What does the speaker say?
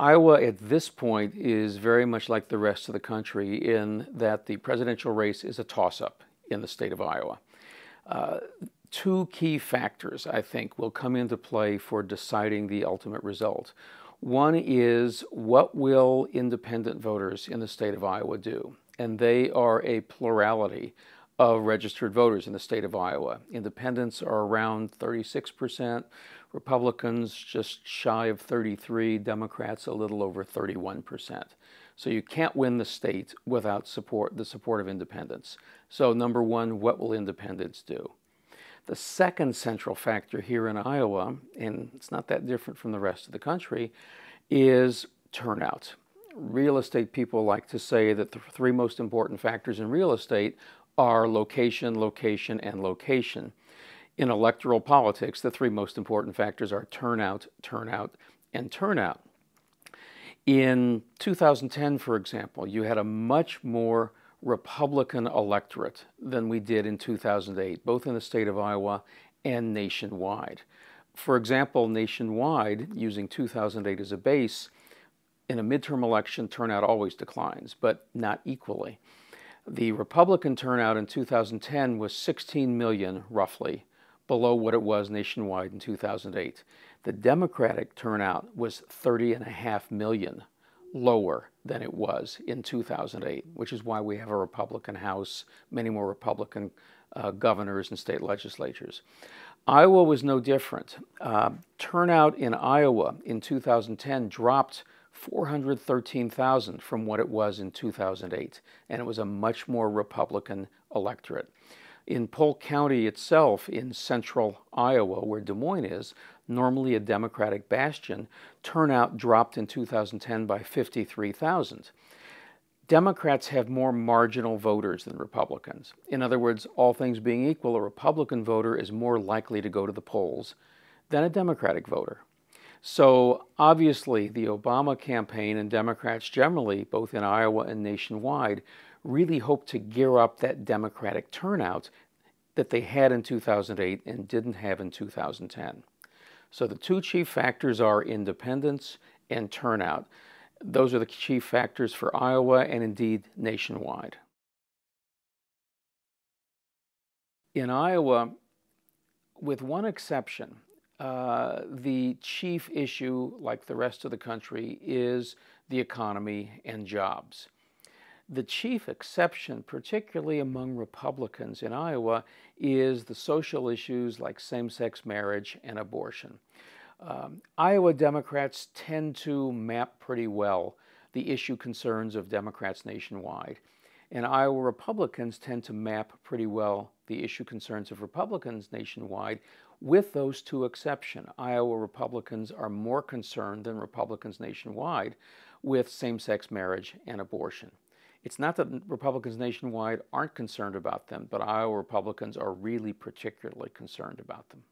Iowa at this point is very much like the rest of the country in that the presidential race is a toss-up in the state of Iowa. Two key factors, I think, will come into play for deciding the ultimate result. One is, what will independent voters in the state of Iowa do? And they are a plurality of registered voters in the state of Iowa. Independents are around 36%, Republicans just shy of 33, Democrats a little over 31%. So you can't win the state without the support of independents. So number one, what will independents do? The second central factor here in Iowa, and it's not that different from the rest of the country, is turnout. Real estate people like to say that the three most important factors in real estate are location, location, and location. In electoral politics, the three most important factors are turnout, turnout, and turnout. In 2010, for example, you had a much more Republican electorate than we did in 2008, both in the state of Iowa and nationwide. For example, nationwide, using 2008 as a base, in a midterm election, turnout always declines, but not equally. The Republican turnout in 2010 was 16 million, roughly, below what it was nationwide in 2008. The Democratic turnout was 30.5 million, lower than it was in 2008, which is why we have a Republican House, many more Republican governors and state legislatures. Iowa was no different. Turnout in Iowa in 2010 dropped 413,000 from what it was in 2008, and it was a much more Republican electorate. In Polk County itself, in central Iowa, where Des Moines is, normally a Democratic bastion, turnout dropped in 2010 by 53,000. Democrats have more marginal voters than Republicans. In other words, all things being equal, a Republican voter is more likely to go to the polls than a Democratic voter. So obviously, the Obama campaign and Democrats generally, both in Iowa and nationwide, really hope to gear up that Democratic turnout that they had in 2008 and didn't have in 2010. So the two chief factors are independence and turnout. Those are the chief factors for Iowa and indeed nationwide. In Iowa, with one exception, the chief issue, like the rest of the country, is the economy and jobs. The chief exception, particularly among Republicans in Iowa, is the social issues like same-sex marriage and abortion. Iowa Democrats tend to map pretty well the issue concerns of Democrats nationwide, and Iowa Republicans tend to map pretty well the issue concerns of Republicans nationwide, with those two exceptions. Iowa Republicans are more concerned than Republicans nationwide with same-sex marriage and abortion. It's not that Republicans nationwide aren't concerned about them, but Iowa Republicans are really particularly concerned about them.